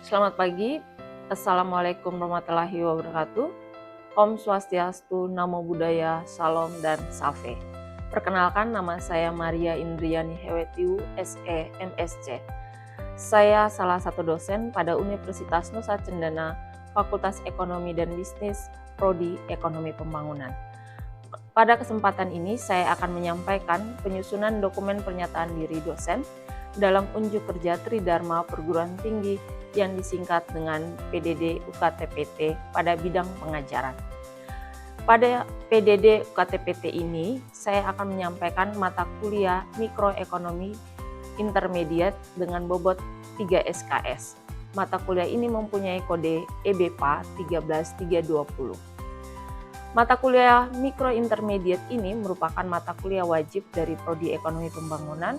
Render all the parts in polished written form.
Selamat pagi, Assalamualaikum warahmatullahi wabarakatuh. Om Swastiastu, Namo Buddhaya, Salam dan Safe. Perkenalkan, nama saya Maria Indriani Hewetiu, SE, MSc. Saya salah satu dosen pada Universitas Nusa Cendana, Fakultas Ekonomi dan Bisnis, Prodi Ekonomi Pembangunan. Pada kesempatan ini, saya akan menyampaikan penyusunan dokumen pernyataan diri dosen dalam unjuk kerja Tridharma Perguruan Tinggi yang disingkat dengan PDD UKT-PT pada bidang pengajaran. Pada PDD UKT-PT ini, saya akan menyampaikan mata kuliah Mikroekonomi Intermediate dengan bobot 3 SKS. Mata kuliah ini mempunyai kode EBPA 13320. Mata kuliah Mikro Intermediate ini merupakan mata kuliah wajib dari Prodi Ekonomi Pembangunan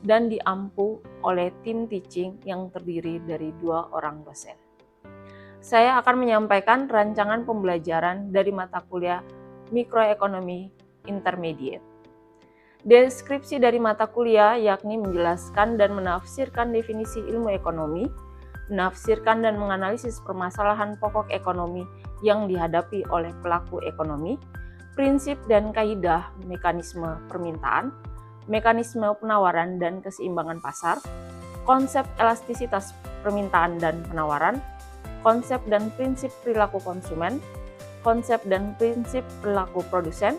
dan diampu oleh tim teaching yang terdiri dari 2 orang dosen. Saya akan menyampaikan rancangan pembelajaran dari mata kuliah Mikroekonomi Intermediate. Deskripsi dari mata kuliah yakni menjelaskan dan menafsirkan definisi ilmu ekonomi, menafsirkan dan menganalisis permasalahan pokok ekonomi yang dihadapi oleh pelaku ekonomi, prinsip dan kaidah mekanisme permintaan, mekanisme penawaran dan keseimbangan pasar, konsep elastisitas permintaan dan penawaran, konsep dan prinsip perilaku konsumen, konsep dan prinsip perilaku produsen,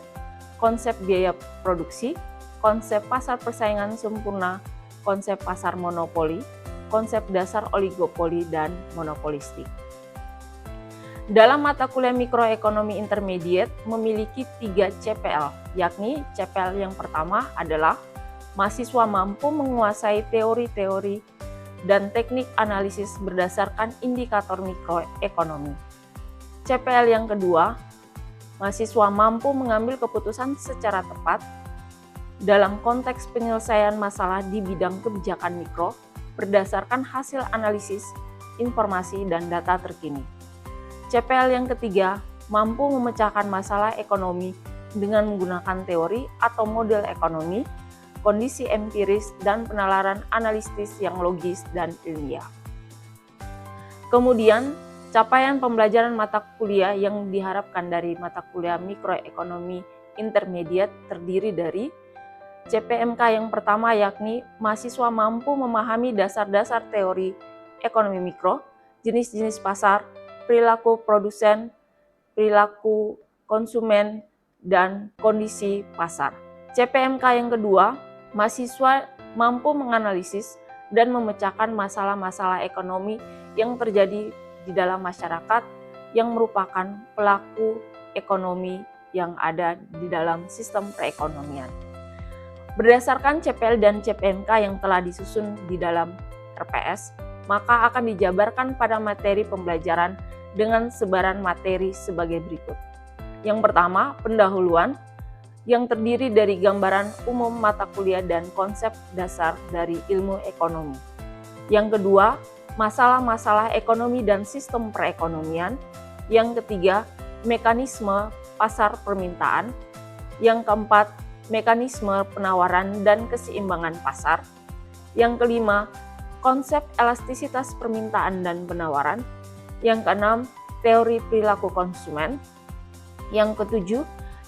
konsep biaya produksi, konsep pasar persaingan sempurna, konsep pasar monopoli, konsep dasar oligopoli dan monopolistik. Dalam mata kuliah Mikroekonomi Intermediate memiliki 3 CPL, yakni CPL yang pertama adalah mahasiswa mampu menguasai teori-teori dan teknik analisis berdasarkan indikator mikroekonomi. CPL yang kedua, mahasiswa mampu mengambil keputusan secara tepat dalam konteks penyelesaian masalah di bidang kebijakan mikro berdasarkan hasil analisis, informasi, dan data terkini. CPL yang ketiga, mampu memecahkan masalah ekonomi dengan menggunakan teori atau model ekonomi, kondisi empiris, dan penalaran analitis yang logis dan ilmiah. Kemudian, capaian pembelajaran mata kuliah yang diharapkan dari mata kuliah Mikroekonomi Intermediate terdiri dari CPMK yang pertama yakni mahasiswa mampu memahami dasar-dasar teori ekonomi mikro, jenis-jenis pasar, perilaku produsen, perilaku konsumen, dan kondisi pasar. CPMK yang kedua, mahasiswa mampu menganalisis dan memecahkan masalah-masalah ekonomi yang terjadi di dalam masyarakat yang merupakan pelaku ekonomi yang ada di dalam sistem perekonomian. Berdasarkan CPL dan CPMK yang telah disusun di dalam RPS, maka akan dijabarkan pada materi pembelajaran dengan sebaran materi sebagai berikut. Yang pertama, pendahuluan yang terdiri dari gambaran umum mata kuliah dan konsep dasar dari ilmu ekonomi. Yang kedua, masalah-masalah ekonomi dan sistem perekonomian. Yang ketiga, mekanisme pasar permintaan. Yang keempat, mekanisme penawaran dan keseimbangan pasar. Yang kelima, konsep elastisitas permintaan dan penawaran. Yang keenam, teori perilaku konsumen. Yang ketujuh,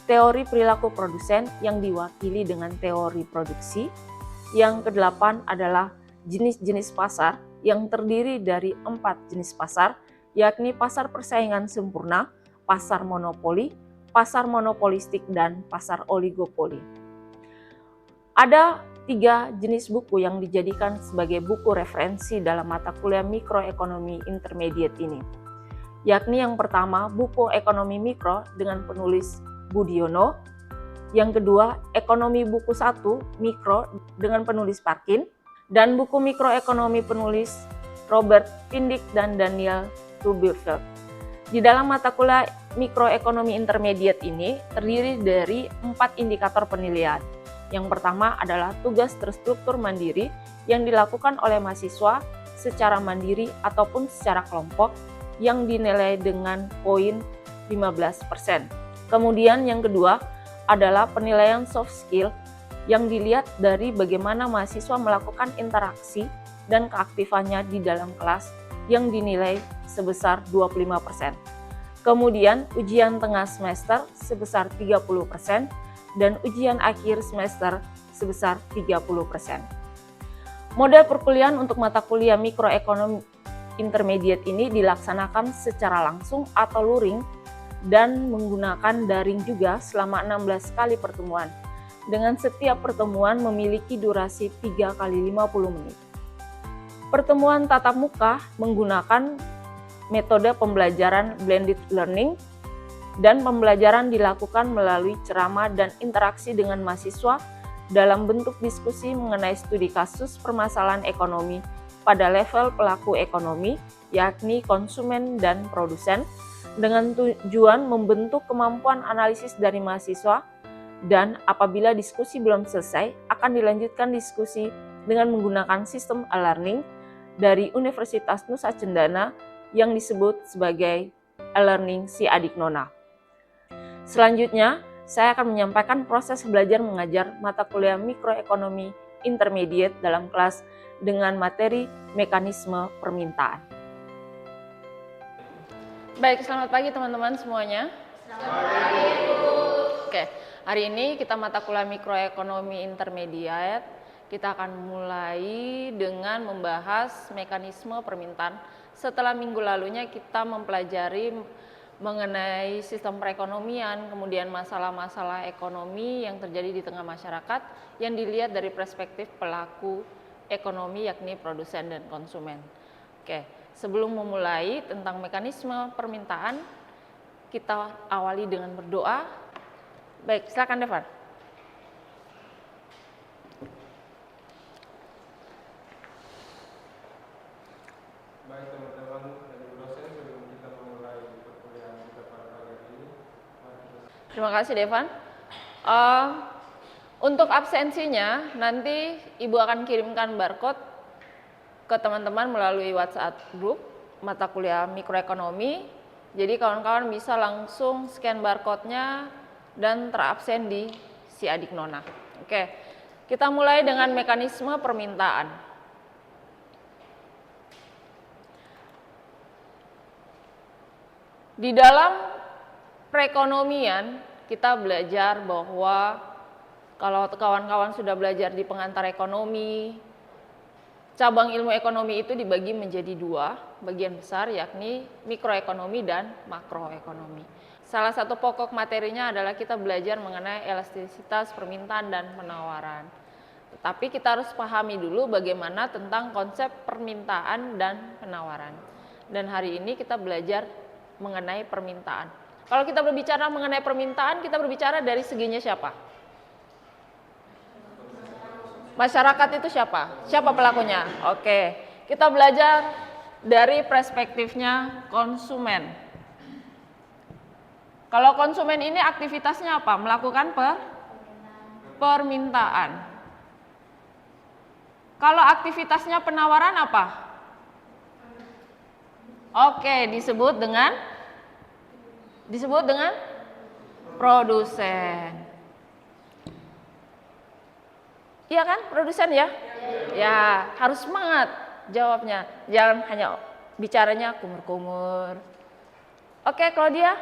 teori perilaku produsen yang diwakili dengan teori produksi. Yang kedelapan adalah jenis-jenis pasar yang terdiri dari 4 jenis pasar, yakni pasar persaingan sempurna, pasar monopoli, pasar monopolistik, dan pasar oligopoli. Ada 3 jenis buku yang dijadikan sebagai buku referensi dalam mata kuliah Mikroekonomi Intermediate ini, yakni yang pertama buku Ekonomi Mikro dengan penulis Budiono, yang kedua Ekonomi buku 1 Mikro dengan penulis Parkin, dan buku Mikroekonomi penulis Robert Pindyck dan Daniel Ruberfeld. Di dalam mata kuliah Mikroekonomi Intermediate ini terdiri dari 4 indikator penilaian. Yang pertama adalah tugas terstruktur mandiri yang dilakukan oleh mahasiswa secara mandiri ataupun secara kelompok yang dinilai dengan poin 15%. Kemudian yang kedua adalah penilaian soft skill yang dilihat dari bagaimana mahasiswa melakukan interaksi dan keaktifannya di dalam kelas yang dinilai sebesar 25%. Kemudian ujian tengah semester sebesar 30% dan ujian akhir semester sebesar 30%. Model perkuliahan untuk mata kuliah mikroekonomi intermediate ini dilaksanakan secara langsung atau luring dan menggunakan daring juga selama 16 kali pertemuan, dengan setiap pertemuan memiliki durasi 3 kali 50 menit. Pertemuan tatap muka menggunakan metode pembelajaran blended learning dan pembelajaran dilakukan melalui ceramah dan interaksi dengan mahasiswa dalam bentuk diskusi mengenai studi kasus permasalahan ekonomi pada level pelaku ekonomi, yakni konsumen dan produsen, dengan tujuan membentuk kemampuan analisis dari mahasiswa, dan apabila diskusi belum selesai, akan dilanjutkan diskusi dengan menggunakan sistem e-learning dari Universitas Nusa Cendana yang disebut sebagai e-learning Si Adik Nona. Selanjutnya, saya akan menyampaikan proses belajar mengajar mata kuliah mikroekonomi intermediate dalam kelas dengan materi mekanisme permintaan. Baik, selamat pagi teman-teman semuanya. Selamat pagi, Bu. Oke, hari ini kita mata kuliah mikroekonomi intermediate. Kita akan mulai dengan membahas mekanisme permintaan. Setelah minggu lalunya kita mempelajari mengenai sistem perekonomian, kemudian masalah-masalah ekonomi yang terjadi di tengah masyarakat yang dilihat dari perspektif pelaku ekonomi, yakni produsen dan konsumen. Oke, sebelum memulai tentang mekanisme permintaan, kita awali dengan berdoa. Baik, silakan Devan. Baik teman-teman dan ibu dosen, sebelum kita memulai perkuliahan kita pada pagi ini, Terima kasih Devan. Untuk absensinya nanti Ibu akan kirimkan barcode ke teman-teman melalui WhatsApp group mata kuliah mikroekonomi. Jadi kawan-kawan bisa langsung scan barcode-nya dan terabsen di Si Adik Nona. Oke, kita mulai dengan mekanisme permintaan. Di dalam perekonomian kita belajar bahwa kalau kawan-kawan sudah belajar di pengantar ekonomi, cabang ilmu ekonomi itu dibagi menjadi dua bagian besar, yakni mikroekonomi dan makroekonomi. Salah satu pokok materinya adalah kita belajar mengenai elastisitas permintaan dan penawaran. Tetapi kita harus pahami dulu bagaimana tentang konsep permintaan dan penawaran. Dan hari ini kita belajar mengenai permintaan. Kalau kita berbicara mengenai permintaan, kita berbicara dari seginya siapa? Masyarakat itu siapa? Siapa pelakunya? Oke, kita belajar dari perspektifnya konsumen. Kalau konsumen ini aktivitasnya apa? Melakukan permintaan. Kalau aktivitasnya penawaran apa? Oke, disebut dengan produsen. Iya kan, produsen ya? Ya, harus semangat jawabnya. Jangan hanya bicaranya kumur-kumur. Oke, Claudia?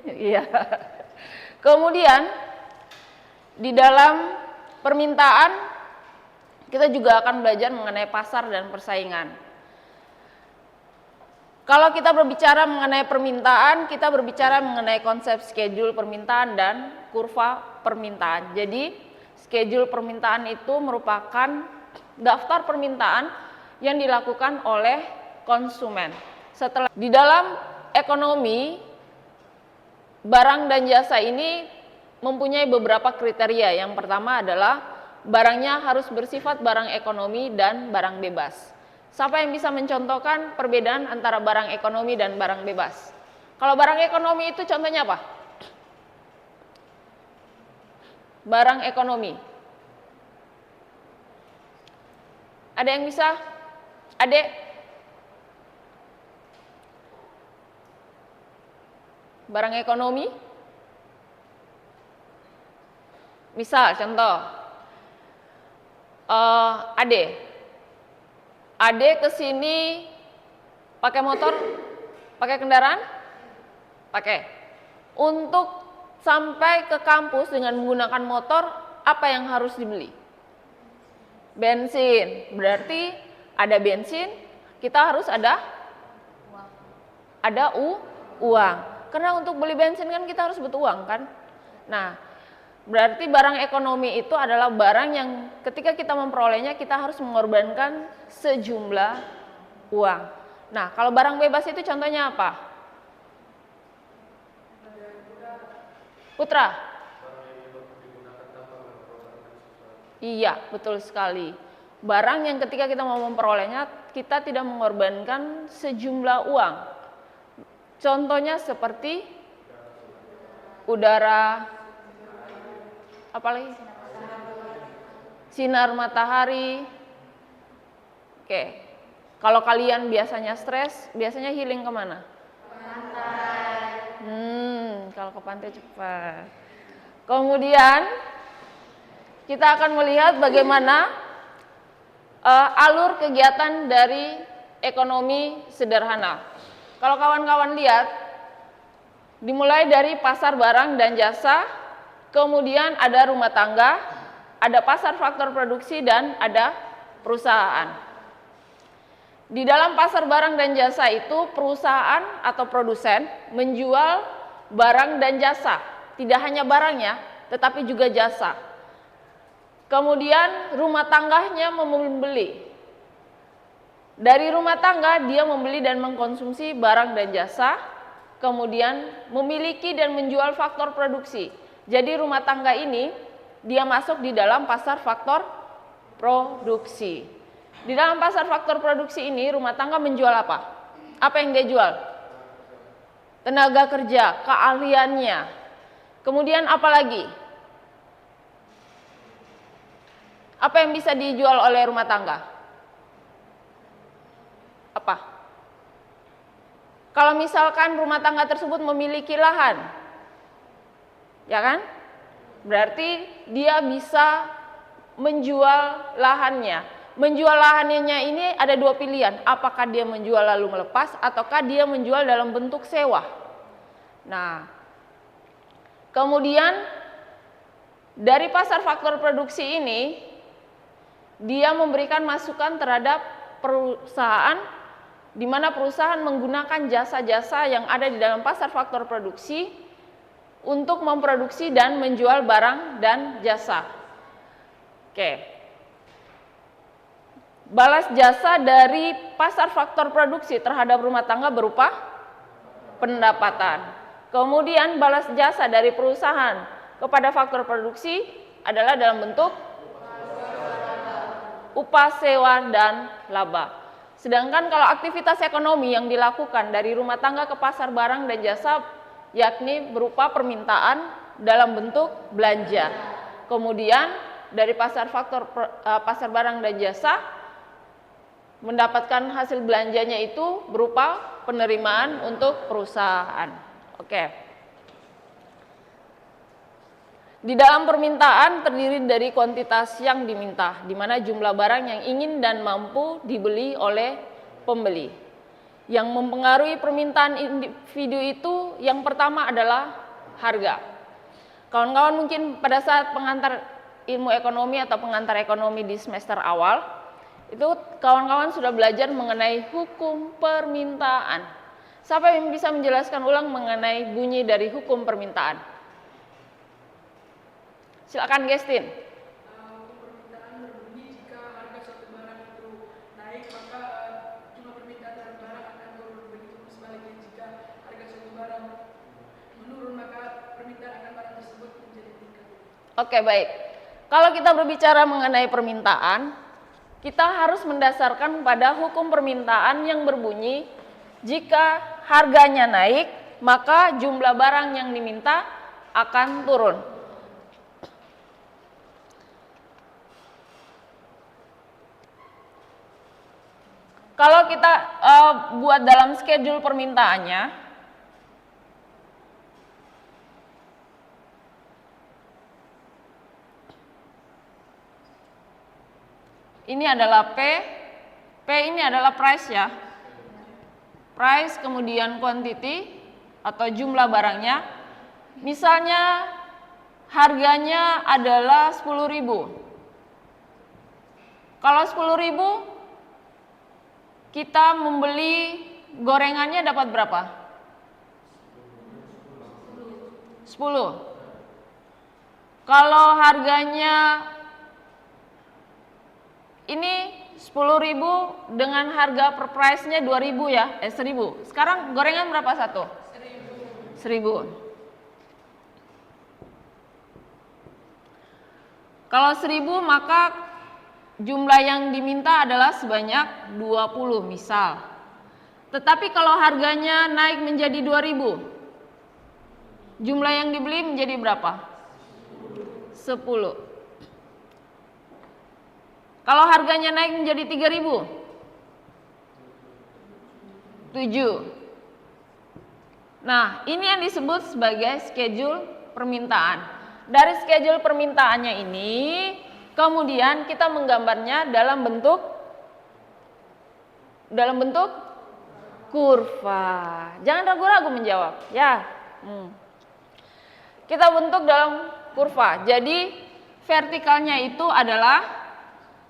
Iya. Kemudian di dalam permintaan kita juga akan belajar mengenai pasar dan persaingan. Kalau kita berbicara mengenai permintaan, kita berbicara mengenai konsep schedule permintaan dan kurva permintaan. Jadi schedule permintaan itu merupakan daftar permintaan yang dilakukan oleh konsumen. Setelah di dalam ekonomi, barang dan jasa ini mempunyai beberapa kriteria. Yang pertama adalah barangnya harus bersifat barang ekonomi dan barang bebas. Siapa yang bisa mencontohkan perbedaan antara barang ekonomi dan barang bebas? Kalau barang ekonomi itu contohnya apa? Barang ekonomi. Ada yang bisa? Adek? Barang ekonomi? Misal contoh, Ade kesini Pakai motor? Pakai kendaraan? Pakai. Untuk sampai ke kampus dengan menggunakan motor, apa yang harus dibeli? Bensin. Berarti ada bensin, kita harus ada uang. Karena untuk beli bensin kan kita harus butuh uang kan? Nah, berarti barang ekonomi itu adalah barang yang ketika kita memperolehnya kita harus mengorbankan sejumlah uang. Nah, kalau barang bebas itu contohnya apa? Putra? Iya, betul sekali. Barang yang ketika kita mau memperolehnya kita tidak mengorbankan sejumlah uang. Contohnya seperti udara, apalagi? Sinar matahari. Oke. Kalau kalian biasanya stres, biasanya healing kemana? Kalau ke pantai cepat. Kemudian kita akan melihat bagaimana alur kegiatan dari ekonomi sederhana. Kalau kawan-kawan lihat, dimulai dari pasar barang dan jasa, kemudian ada rumah tangga, ada pasar faktor produksi, dan ada perusahaan. Di dalam pasar barang dan jasa itu perusahaan atau produsen menjual barang dan jasa, tidak hanya barangnya tetapi juga jasa. Kemudian rumah tangganya membeli. Dari rumah tangga dia membeli dan mengkonsumsi barang dan jasa, kemudian memiliki dan menjual faktor produksi. Jadi rumah tangga ini dia masuk di dalam pasar faktor produksi. Di dalam pasar faktor produksi ini rumah tangga menjual apa? Apa yang dia jual? Tenaga kerja, keahliannya. Kemudian apa lagi? Apa yang bisa dijual oleh rumah tangga? Apa? Kalau misalkan rumah tangga tersebut memiliki lahan, ya kan? Berarti dia bisa menjual lahannya. Menjual lahannya ini ada dua pilihan, apakah dia menjual lalu melepas ataukah dia menjual dalam bentuk sewa. Nah, kemudian dari pasar faktor produksi ini dia memberikan masukan terhadap perusahaan di mana perusahaan menggunakan jasa-jasa yang ada di dalam pasar faktor produksi untuk memproduksi dan menjual barang dan jasa. Oke. Balas jasa dari pasar faktor produksi terhadap rumah tangga berupa pendapatan. Kemudian balas jasa dari perusahaan kepada faktor produksi adalah dalam bentuk upah sewa dan laba. Sedangkan kalau aktivitas ekonomi yang dilakukan dari rumah tangga ke pasar barang dan jasa yakni berupa permintaan dalam bentuk belanja. Kemudian dari pasar barang dan jasa mendapatkan hasil belanjanya itu berupa penerimaan untuk perusahaan. Oke. Di dalam permintaan terdiri dari kuantitas yang diminta, di mana jumlah barang yang ingin dan mampu dibeli oleh pembeli. Yang mempengaruhi permintaan individu itu yang pertama adalah harga. Kawan-kawan mungkin pada saat pengantar ilmu ekonomi atau pengantar ekonomi di semester awal, itu kawan-kawan sudah belajar mengenai hukum permintaan. Siapa yang bisa menjelaskan ulang mengenai bunyi dari hukum permintaan? Silakan Gestin. Hukum permintaan berbunyi jika harga suatu barang itu naik maka jumlah permintaan terhadap barang akan turun. Begitu sebaliknya jika harga suatu barang menurun maka permintaan akan barang tersebut menjadi meningkat. Oke, baik. Kalau kita berbicara mengenai permintaan, kita harus mendasarkan pada hukum permintaan yang berbunyi jika harganya naik, maka jumlah barang yang diminta akan turun. Kalau kita buat dalam schedule permintaannya, ini adalah P ini adalah price ya. price kemudian quantity atau jumlah barangnya. Misalnya harganya adalah 10.000. Kalau 10.000 kita membeli gorengannya dapat berapa? 10. Kalau harganya ini 10.000 dengan harga per price-nya 2.000 ya, 1.000. Sekarang gorengan berapa satu? 1.000. Kalau 1.000 maka jumlah yang diminta adalah sebanyak 20 misal. Tetapi kalau harganya naik menjadi 2.000, jumlah yang dibeli menjadi berapa? 10. Kalau harganya naik menjadi 3.000, 7. Nah, ini yang disebut sebagai schedule permintaan. Dari schedule permintaannya ini, kemudian kita menggambarnya dalam bentuk kurva. Jangan ragu-ragu menjawab, ya. Kita bentuk dalam kurva. Jadi vertikalnya itu adalah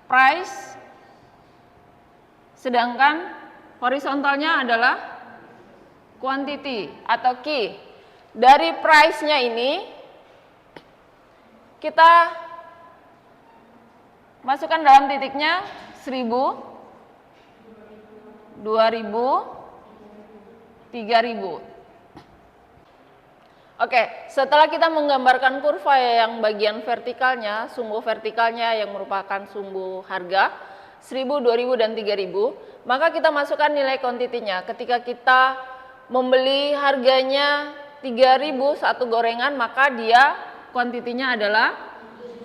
price, sedangkan horizontalnya adalah quantity atau key. Dari price-nya ini kita masukkan dalam titiknya 1.000, 2.000, 3.000. Oke, setelah kita menggambarkan kurva yang bagian vertikalnya, sumbu vertikalnya yang merupakan sumbu harga 1.000, 2.000, dan 3.000, maka kita masukkan nilai kuantitinya. Ketika kita membeli harganya 3.000 satu gorengan, maka dia kuantitinya adalah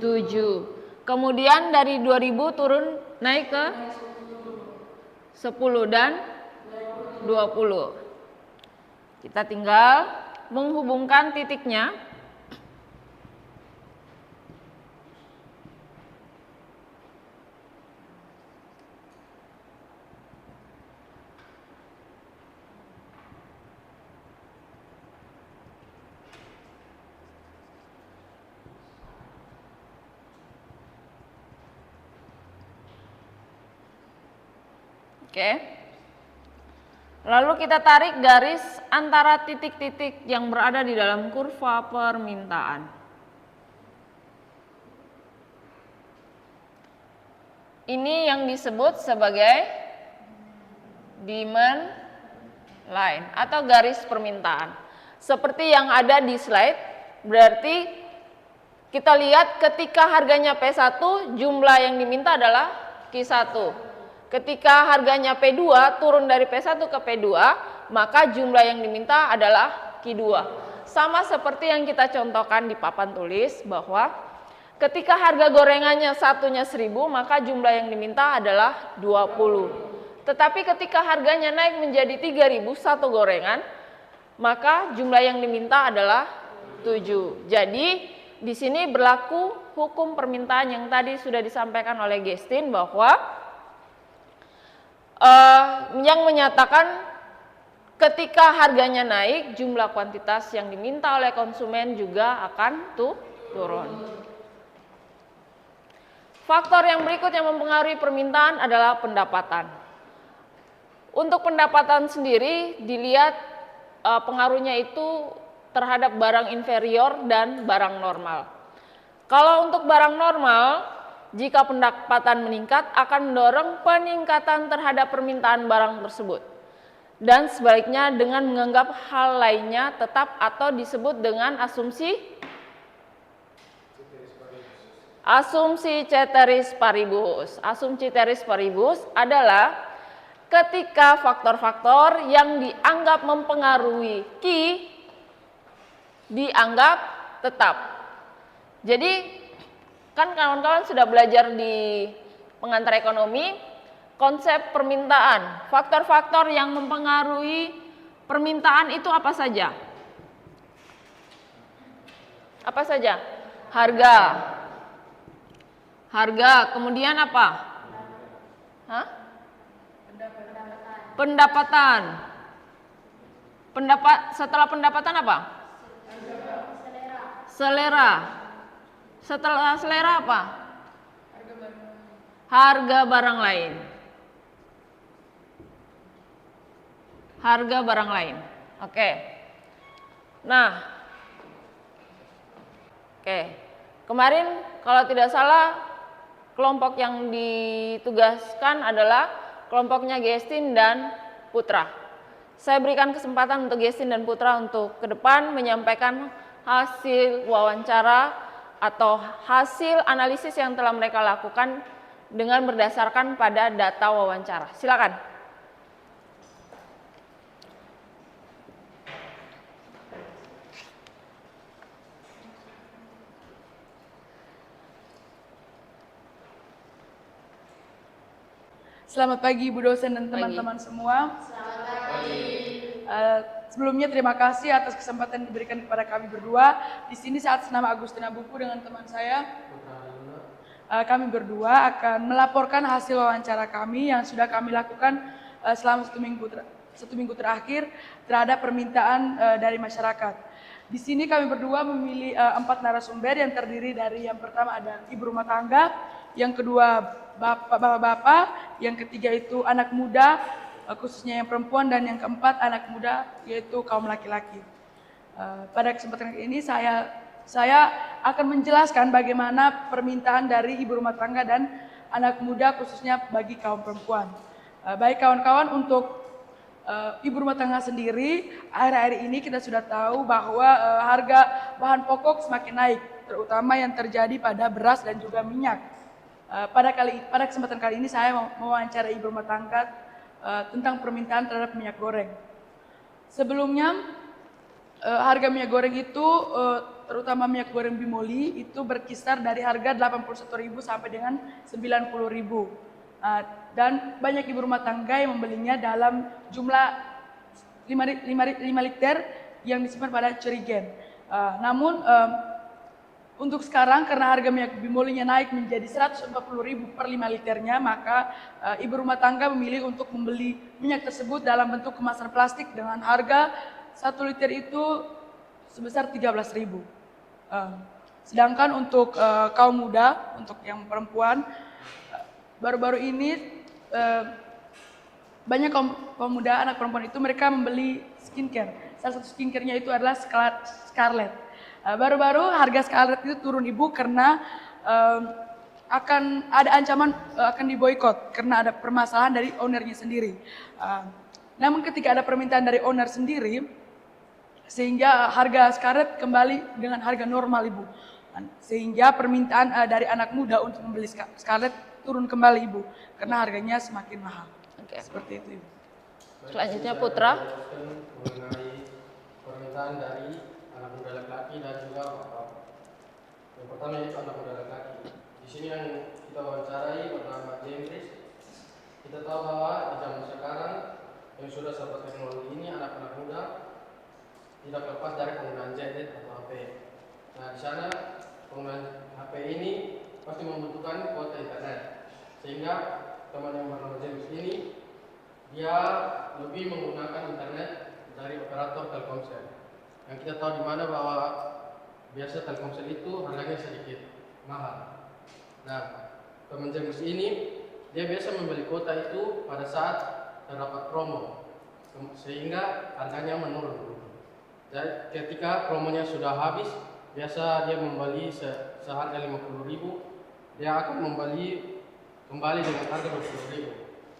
7. Kemudian dari 2.000 turun naik ke 10 dan 20. Kita tinggal menghubungkan titiknya. Oke. Lalu kita tarik garis antara titik-titik yang berada di dalam kurva permintaan. Ini yang disebut sebagai demand line atau garis permintaan. Seperti yang ada di slide, berarti kita lihat ketika harganya P1, jumlah yang diminta adalah Q1. Ketika harganya P2 turun dari P1 ke P2, maka jumlah yang diminta adalah Q2. Sama seperti yang kita contohkan di papan tulis bahwa ketika harga gorengannya satunya 1.000, maka jumlah yang diminta adalah 20. Tetapi ketika harganya naik menjadi 3.000 satu gorengan, maka jumlah yang diminta adalah 7. Jadi di sini berlaku hukum permintaan yang tadi sudah disampaikan oleh Gestin bahwa yang menyatakan ketika harganya naik, jumlah kuantitas yang diminta oleh konsumen juga akan turun. Faktor yang berikut yang mempengaruhi permintaan adalah pendapatan. Untuk pendapatan sendiri dilihat pengaruhnya itu terhadap barang inferior dan barang normal. Kalau untuk barang normal, jika pendapatan meningkat akan mendorong peningkatan terhadap permintaan barang tersebut. Dan sebaliknya dengan menganggap hal lainnya tetap atau disebut dengan asumsi ceteris paribus. Asumsi ceteris paribus adalah ketika faktor-faktor yang dianggap mempengaruhi Q dianggap tetap. Jadi kan kawan-kawan sudah belajar di pengantar ekonomi konsep permintaan. Faktor-faktor yang mempengaruhi permintaan itu apa saja? Apa saja? Harga, kemudian apa? Pendapatan. Setelah pendapatan apa? Selera. Setelah selera apa? Harga barang lain. Harga barang lain. Oke. Nah. Oke. Kemarin kalau tidak salah kelompok yang ditugaskan adalah kelompoknya Gestin dan Putra. Saya berikan kesempatan untuk Gestin dan Putra untuk ke depan menyampaikan hasil wawancara atau hasil analisis yang telah mereka lakukan dengan berdasarkan pada data wawancara. Silakan. Selamat pagi Ibu dosen dan teman-teman semua. Selamat pagi. Sebelumnya terima kasih atas kesempatan yang diberikan kepada kami berdua. Di sini saat senama Agustina Buku dengan teman saya, kami berdua akan melaporkan hasil wawancara kami yang sudah kami lakukan selama satu minggu terakhir terhadap permintaan dari masyarakat. Di sini kami berdua memilih 4 narasumber yang terdiri dari yang pertama ada ibu rumah tangga, yang kedua bapak-bapak, yang ketiga itu anak muda, khususnya yang perempuan, dan yang keempat anak muda yaitu kaum laki-laki. Pada kesempatan ini saya akan menjelaskan bagaimana permintaan dari ibu rumah tangga dan anak muda khususnya bagi kaum perempuan. Baik kawan-kawan, untuk ibu rumah tangga sendiri, akhir-akhir ini kita sudah tahu bahwa harga bahan pokok semakin naik, terutama yang terjadi pada beras dan juga minyak. Pada kesempatan kali ini saya mau mewawancarai ibu rumah tangga tentang permintaan terhadap minyak goreng. Sebelumnya harga minyak goreng itu terutama minyak goreng Bimoli itu berkisar dari harga 81.000 sampai dengan 90.000. Dan banyak ibu rumah tangga yang membelinya dalam jumlah 5 liter yang disimpan pada cerigen. Namun untuk sekarang karena harga minyak Bimolinya naik menjadi 140.000 per 5 liternya, maka ibu rumah tangga memilih untuk membeli minyak tersebut dalam bentuk kemasan plastik dengan harga 1 liter itu sebesar 13.000. Sedangkan untuk kaum muda, untuk yang perempuan, baru-baru ini banyak kaum muda, anak perempuan itu mereka membeli skincare. Salah satu skincare-nya itu adalah Scarlett. Baru-baru harga Scarlett itu turun Ibu karena akan ada ancaman akan diboikot karena ada permasalahan dari ownernya sendiri. Namun ketika ada permintaan dari owner sendiri, sehingga harga Scarlett kembali dengan harga normal Ibu. Sehingga permintaan dari anak muda untuk membeli Scarlett turun kembali Ibu, karena harganya semakin mahal. Oke. Seperti itu Ibu. Selanjutnya Putra. Mengenai permintaan dari anak muda laki-laki dan juga bapak. Yang pertama yaitu anak muda laki-laki. Di sini yang kita wawancarai bernama James. Kita tahu bahwa di zaman sekarang yang sudah serba teknologi ini anak-anak muda tidak lepas dari penggunaan gadget atau HP. Nah di sana penggunaan HP ini pasti membutuhkan kuota internet, sehingga teman yang bernama James ini dia lebih menggunakan internet dari operator Telkomsel. Yang kita tahu di mana bahwa biasa Telkomsel itu harganya sedikit mahal. Nah, teman James ini dia biasa membeli kuota itu pada saat terdapat promo, sehingga harganya menurun. Jadi ketika promonya sudah habis, biasa dia membeli seharga 50.000, dia akan membeli kembali dengan harga 20.000.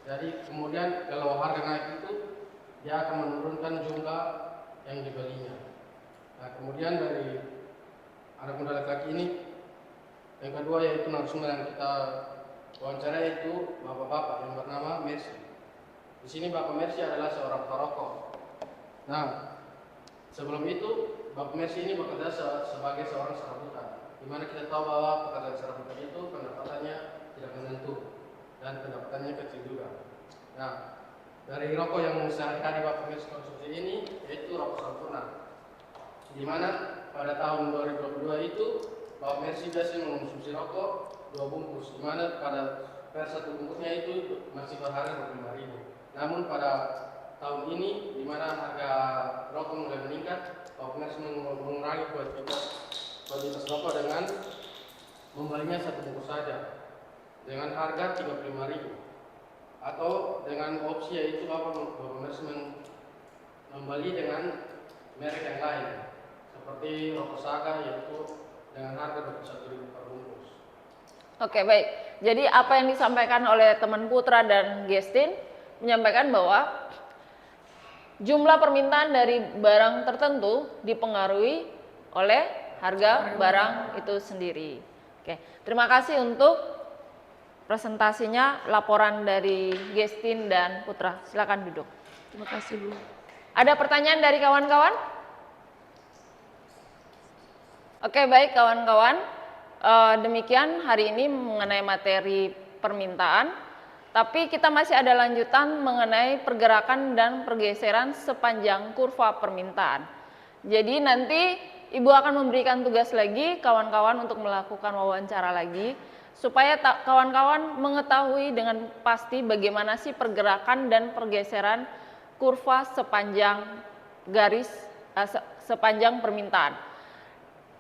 Jadi kemudian kalau harga naik itu dia akan menurunkan jumlah yang dibelinya. Nah kemudian dari anak muda laki-laki ini, yang kedua yaitu narasumber yang kita wawancara itu bapak-bapak yang bernama Mercy. Di sini Bapak Mercy adalah seorang perokok. Nah sebelum itu Bapak Mercy ini bekerja sebagai seorang serabutan, di mana kita tahu bahwa pekerjaan serabutan itu pendapatannya tidak menentu dan pendapatannya kecil juga. Nah, dari rokok yang sehari-hari Bapak Mercy konsumsi ini yaitu rokok Sampurna, di mana pada tahun 2022 itu Bapak Mercy biasanya mengonsumsi rokok 2 bungkus, di mana pada per 1 bungkusnya itu masih berharga 25.000. Namun pada tahun ini di mana harga rokok mulai meningkat, Pak Penas mengurangi kuantitas rokok dengan membelinya satu bungkus saja dengan harga 35.000, atau dengan opsi yaitu Bapak Penas membeli dengan merek yang lain seperti rokok Saga yaitu dengan harga 21.000 per bungkus. Oke, baik. Jadi apa yang disampaikan oleh teman Putra dan Gestin menyampaikan bahwa jumlah permintaan dari barang tertentu dipengaruhi oleh harga barang itu sendiri. Oke, terima kasih untuk presentasinya, laporan dari Gestin dan Putra. Silakan duduk. Terima kasih, Bu. Ada pertanyaan dari kawan-kawan? Oke, baik kawan-kawan. Demikian hari ini mengenai materi permintaan, tapi kita masih ada lanjutan mengenai pergerakan dan pergeseran sepanjang kurva permintaan. Jadi nanti Ibu akan memberikan tugas lagi kawan-kawan untuk melakukan wawancara lagi, supaya kawan-kawan mengetahui dengan pasti bagaimana sih pergerakan dan pergeseran kurva sepanjang sepanjang permintaan.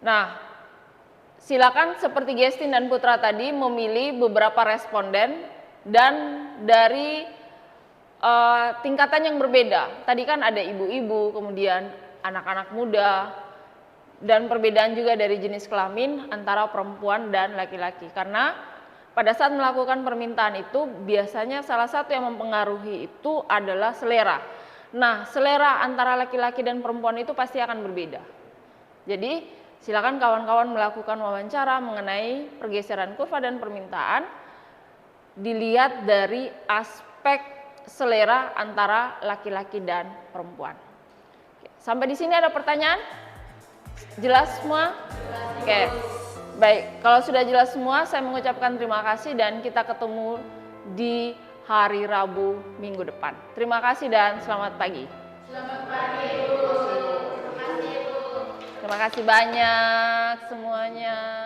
Nah, silakan seperti Gestin dan Putra tadi memilih beberapa responden dan dari tingkatan yang berbeda. Tadi kan ada ibu-ibu, kemudian anak-anak muda, dan perbedaan juga dari jenis kelamin antara perempuan dan laki-laki. Karena pada saat melakukan permintaan itu biasanya salah satu yang mempengaruhi itu adalah selera. Nah, selera antara laki-laki dan perempuan itu pasti akan berbeda. Jadi silakan kawan-kawan melakukan wawancara mengenai pergeseran kurva dan permintaan, dilihat dari aspek selera antara laki-laki dan perempuan. Sampai di sini ada pertanyaan? Jelas semua? Oke, baik. Kalau sudah jelas semua, saya mengucapkan terima kasih dan kita ketemu di hari Rabu minggu depan. Terima kasih dan selamat pagi. Selamat pagi, Ibu. Terima kasih, Ibu. Terima kasih banyak semuanya.